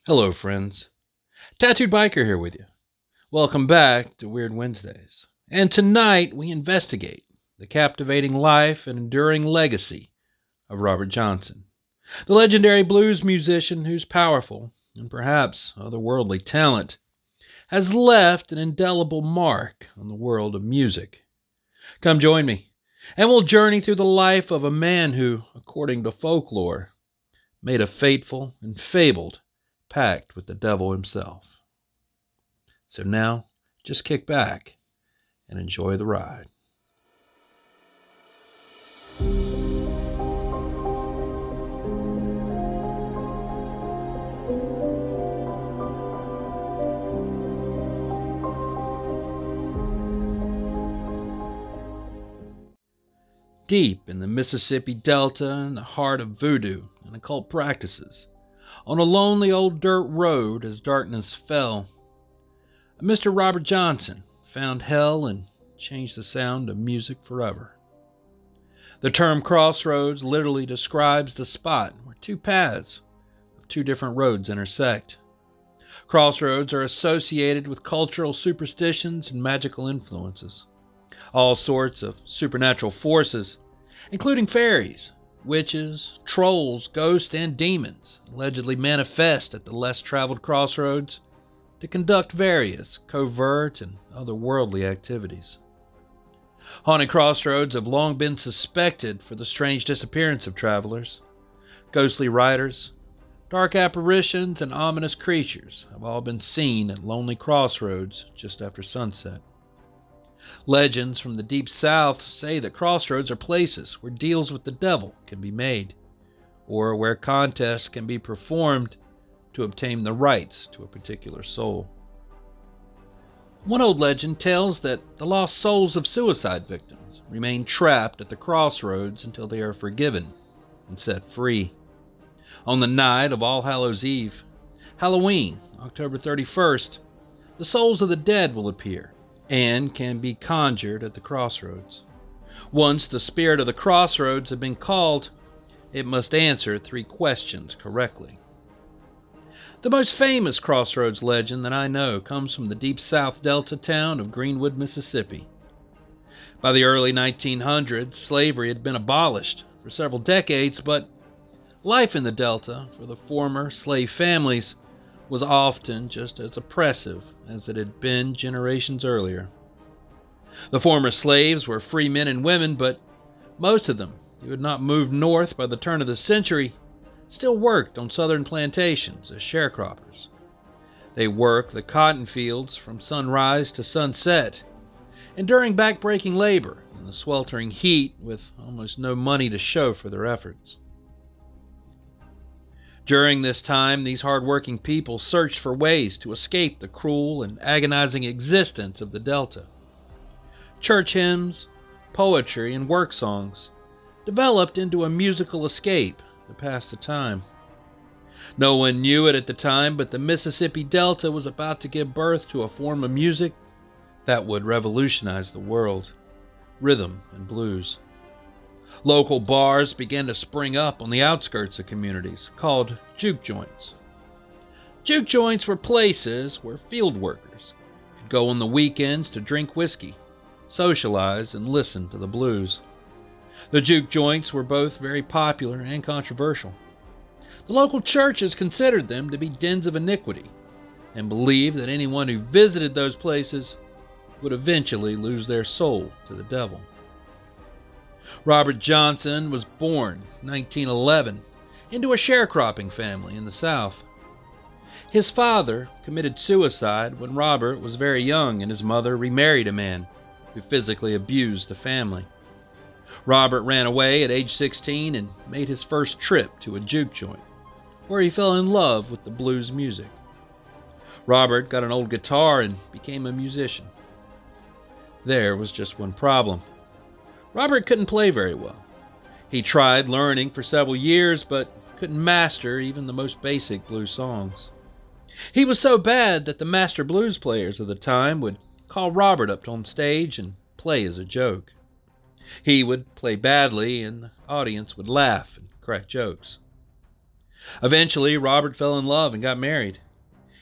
Hello, friends. Tattooed Biker here with you. Welcome back to Weird Wednesdays. And tonight we investigate the captivating life and enduring legacy of Robert Johnson, the legendary blues musician whose powerful and perhaps otherworldly talent has left an indelible mark on the world of music. Come join me, and we'll journey through the life of a man who, according to folklore, made a fateful and fabled pact with the devil himself. So now, just kick back and enjoy the ride. Deep in the Mississippi Delta, in the heart of voodoo and occult practices, on a lonely old dirt road as darkness fell, Mr. Robert Johnson found hell and changed the sound of music forever. The term crossroads literally describes the spot where two paths of two different roads intersect. Crossroads are associated with cultural superstitions and magical influences. All sorts of supernatural forces, including fairies, witches, trolls, ghosts, and demons, allegedly manifest at the less traveled crossroads to conduct various covert and otherworldly activities. Haunted crossroads have long been suspected for the strange disappearance of travelers. Ghostly riders, dark apparitions, and ominous creatures have all been seen at lonely crossroads just after sunset. Legends from the deep south say that crossroads are places where deals with the devil can be made, or where contests can be performed to obtain the rights to a particular soul. One old legend tells that the lost souls of suicide victims remain trapped at the crossroads until they are forgiven and set free. On the night of All Hallows Eve, Halloween, October 31st, the souls of the dead will appear and can be conjured at the crossroads. Once the spirit of the crossroads has been called, it must answer 3 questions correctly. The most famous crossroads legend that I know comes from the deep south delta town of Greenwood, Mississippi. By the early 1900s, slavery had been abolished for several decades, but life in the delta for the former slave families was often just as oppressive as it had been generations earlier. The former slaves were free men and women, but most of them who had not moved north by the turn of the century still worked on southern plantations as sharecroppers. They worked the cotton fields from sunrise to sunset, enduring backbreaking labor in the sweltering heat with almost no money to show for their efforts. During this time, these hard-working people searched for ways to escape the cruel and agonizing existence of the Delta. Church hymns, poetry, and work songs developed into a musical escape to pass the time. No one knew it at the time, but the Mississippi Delta was about to give birth to a form of music that would revolutionize the world: rhythm and blues. Local bars began to spring up on the outskirts of communities, called juke joints. Juke joints were places where field workers could go on the weekends to drink whiskey, socialize, and listen to the blues. The juke joints were both very popular and controversial. The local churches considered them to be dens of iniquity and believed that anyone who visited those places would eventually lose their soul to the devil. Robert Johnson was born in 1911 into a sharecropping family in the South. His father committed suicide when Robert was very young, and his mother remarried a man who physically abused the family. Robert ran away at age 16 and made his first trip to a juke joint, where he fell in love with the blues music. Robert got an old guitar and became a musician. There was just one problem. Robert couldn't play very well. He tried learning for several years, but couldn't master even the most basic blues songs. He was so bad that the master blues players of the time would call Robert up on stage and play as a joke. He would play badly, and the audience would laugh and crack jokes. Eventually, Robert fell in love and got married.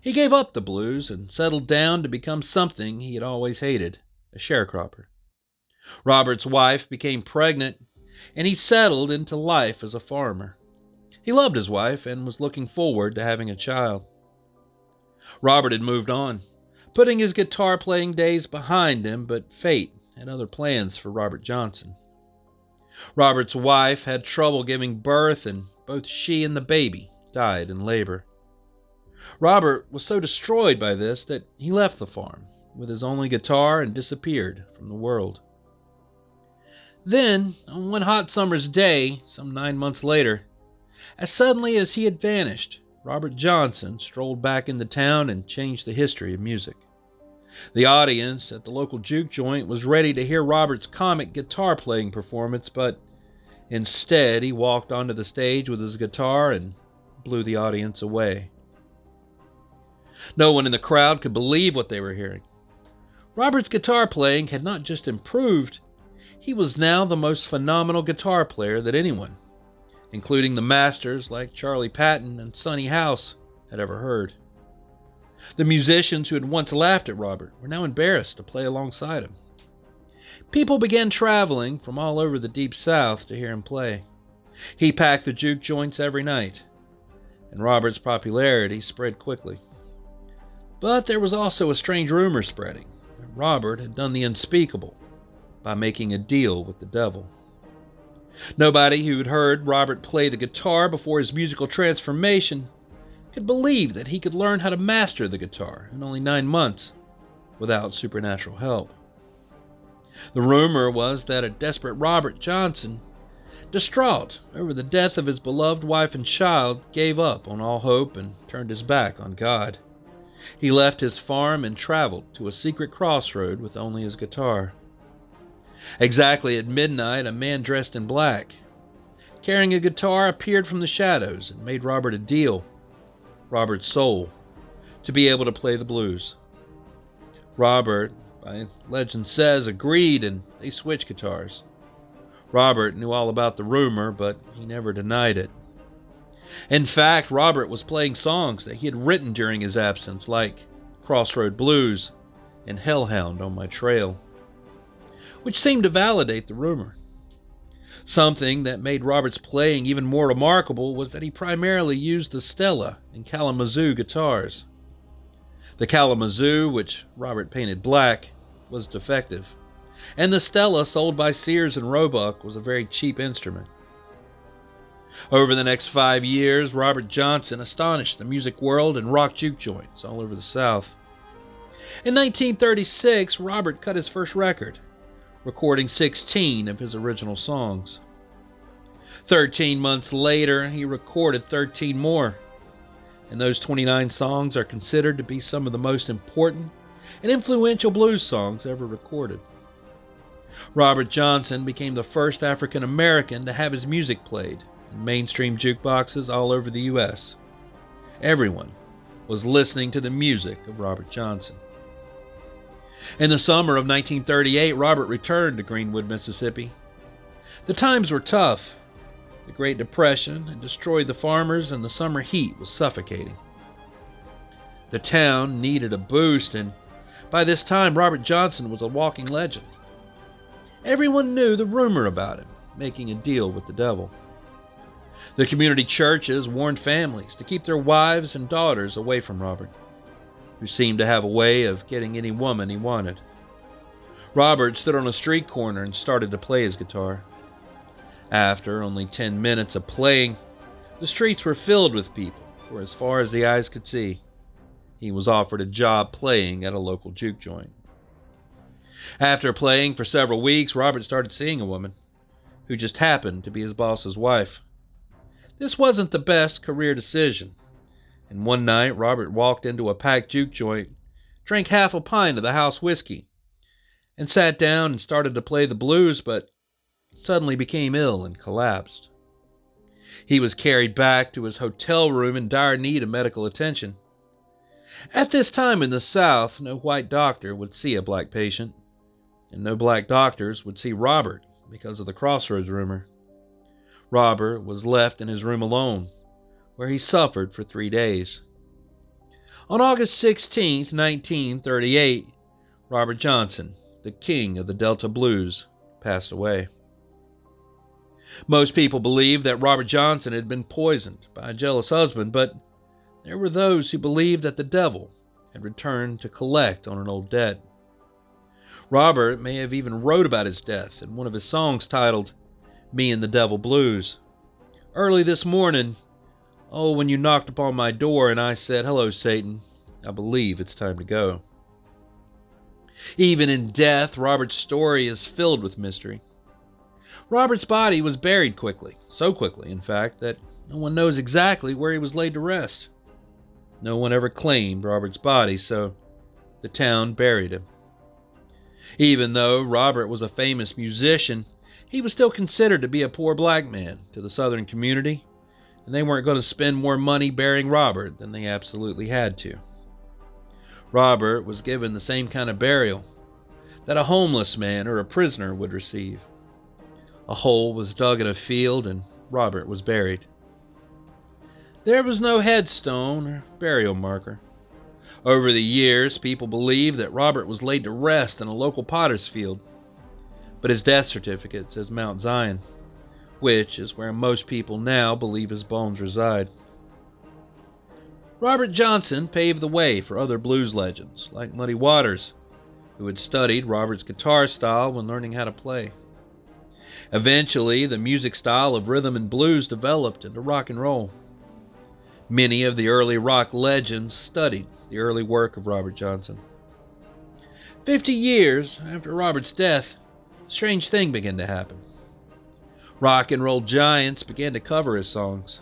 He gave up the blues and settled down to become something he had always hated, a sharecropper. Robert's wife became pregnant, and he settled into life as a farmer. He loved his wife and was looking forward to having a child. Robert had moved on, putting his guitar playing days behind him, but fate had other plans for Robert Johnson. Robert's wife had trouble giving birth, and both she and the baby died in labor. Robert was so destroyed by this that he left the farm with his only guitar and disappeared from the world. Then, on one hot summer's day, some 9 months later, as suddenly as he had vanished, Robert Johnson strolled back into town and changed the history of music. The audience at the local juke joint was ready to hear Robert's comic guitar playing performance, but instead he walked onto the stage with his guitar and blew the audience away. No one in the crowd could believe what they were hearing. Robert's guitar playing had not just improved, he was now the most phenomenal guitar player that anyone, including the masters like Charlie Patton and Sonny House, had ever heard. The musicians who had once laughed at Robert were now embarrassed to play alongside him. People began traveling from all over the Deep South to hear him play. He packed the juke joints every night, and Robert's popularity spread quickly. But there was also a strange rumor spreading that Robert had done the unspeakable by making a deal with the devil. Nobody who had heard Robert play the guitar before his musical transformation could believe that he could learn how to master the guitar in only 9 months without supernatural help. The rumor was that a desperate Robert Johnson, distraught over the death of his beloved wife and child, gave up on all hope and turned his back on God. He left his farm and traveled to a secret crossroad with only his guitar. Exactly at midnight, a man dressed in black, carrying a guitar, appeared from the shadows and made Robert a deal, Robert's soul, to be able to play the blues. Robert, by legend says, agreed, and they switched guitars. Robert knew all about the rumor, but he never denied it. In fact, Robert was playing songs that he had written during his absence, like Crossroad Blues and Hellhound on My Trail, which seemed to validate the rumor. Something that made Robert's playing even more remarkable was that he primarily used the Stella and Kalamazoo guitars. The Kalamazoo, which Robert painted black, was defective, and the Stella, sold by Sears and Roebuck, was a very cheap instrument. Over the next 5 years, Robert Johnson astonished the music world and rock juke joints all over the South. In 1936, Robert cut his first record, recording 16 of his original songs. 13 months later, he recorded 13 more, and those 29 songs are considered to be some of the most important and influential blues songs ever recorded. Robert Johnson became the first African American to have his music played in mainstream jukeboxes all over the U.S. Everyone was listening to the music of Robert Johnson. In the summer of 1938, Robert returned to Greenwood, Mississippi. The times were tough. The Great Depression had destroyed the farmers, and the summer heat was suffocating. The town needed a boost, and by this time, Robert Johnson was a walking legend. Everyone knew the rumor about him making a deal with the devil. The community churches warned families to keep their wives and daughters away from Robert, who seemed to have a way of getting any woman he wanted. Robert stood on a street corner and started to play his guitar. After only 10 minutes of playing, the streets were filled with people for as far as the eyes could see. He was offered a job playing at a local juke joint. After playing for several weeks, Robert started seeing a woman who just happened to be his boss's wife. This wasn't the best career decision, and one night Robert walked into a packed juke joint, drank half a pint of the house whiskey, and sat down and started to play the blues, but suddenly became ill and collapsed. He was carried back to his hotel room in dire need of medical attention. At this time in the South, no white doctor would see a black patient, and no black doctors would see Robert because of the Crossroads rumor. Robert was left in his room alone, where he suffered for 3 days. On August 16, 1938, Robert Johnson, the king of the Delta blues, passed away. Most people believe that Robert Johnson had been poisoned by a jealous husband, but there were those who believed that the devil had returned to collect on an old debt. Robert may have even wrote about his death in one of his songs titled "Me and the Devil Blues." Early this morning, oh, when you knocked upon my door and I said, "Hello, Satan, I believe it's time to go." Even in death, Robert's story is filled with mystery. Robert's body was buried quickly, so quickly, in fact, that no one knows exactly where he was laid to rest. No one ever claimed Robert's body, so the town buried him. Even though Robert was a famous musician, he was still considered to be a poor black man to the Southern community, and they weren't going to spend more money burying Robert than they absolutely had to. Robert was given the same kind of burial that a homeless man or a prisoner would receive. A hole was dug in a field and Robert was buried. There was no headstone or burial marker. Over the years, people believe that Robert was laid to rest in a local potter's field, but his death certificate says Mount Zion, which is where most people now believe his bones reside. Robert Johnson paved the way for other blues legends, like Muddy Waters, who had studied Robert's guitar style when learning how to play. Eventually, the music style of rhythm and blues developed into rock and roll. Many of the early rock legends studied the early work of Robert Johnson. 50 years after Robert's death, a strange thing began to happen. Rock and roll giants began to cover his songs.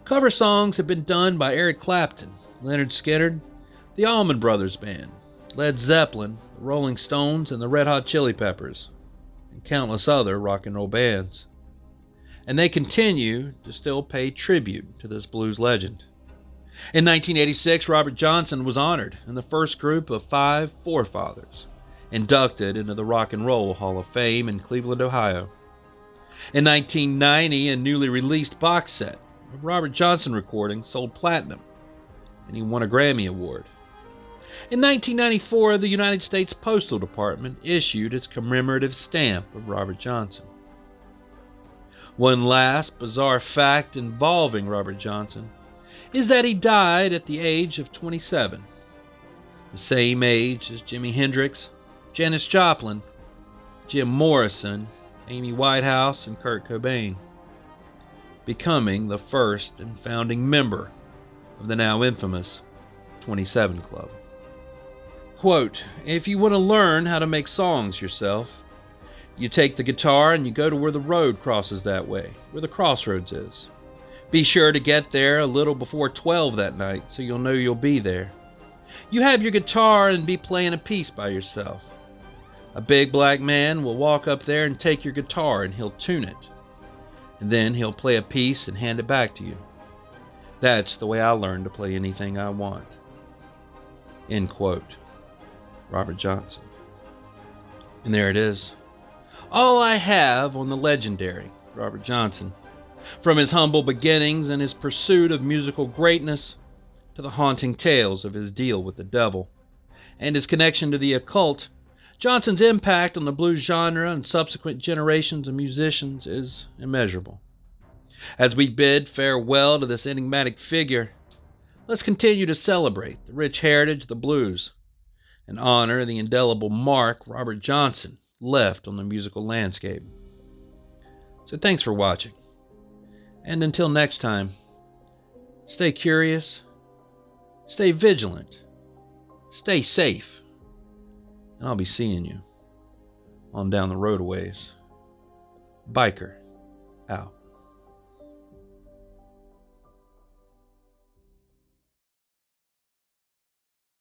Cover songs had been done by Eric Clapton, Leonard Skinner, the Allman Brothers Band, Led Zeppelin, the Rolling Stones, and the Red Hot Chili Peppers, and countless other rock and roll bands. And they continue to still pay tribute to this blues legend. In 1986, Robert Johnson was honored in the first group of 5 forefathers, inducted into the Rock and Roll Hall of Fame in Cleveland, Ohio. In 1990, a newly released box set of Robert Johnson recordings sold platinum, and he won a Grammy Award. In 1994, the United States Postal Department issued its commemorative stamp of Robert Johnson. One last bizarre fact involving Robert Johnson is that he died at the age of 27, the same age as Jimi Hendrix, Janis Joplin, Jim Morrison, Amy Winehouse, and Kurt Cobain, becoming the first and founding member of the now infamous 27 Club. Quote, "If you want to learn how to make songs yourself, you take the guitar and you go to where the road crosses that way, where the crossroads is. Be sure to get there a little before 12 that night so you'll know you'll be there. You have your guitar and be playing a piece by yourself. A big black man will walk up there and take your guitar and he'll tune it. And then he'll play a piece and hand it back to you. That's the way I learned to play anything I want." End quote. Robert Johnson. And there it is. All I have on the legendary Robert Johnson. From his humble beginnings and his pursuit of musical greatness to the haunting tales of his deal with the devil and his connection to the occult, Johnson's impact on the blues genre and subsequent generations of musicians is immeasurable. As we bid farewell to this enigmatic figure, let's continue to celebrate the rich heritage of the blues and honor the indelible mark Robert Johnson left on the musical landscape. So thanks for watching. And until next time, stay curious, stay vigilant, stay safe, and I'll be seeing you on down the road a ways. Biker out.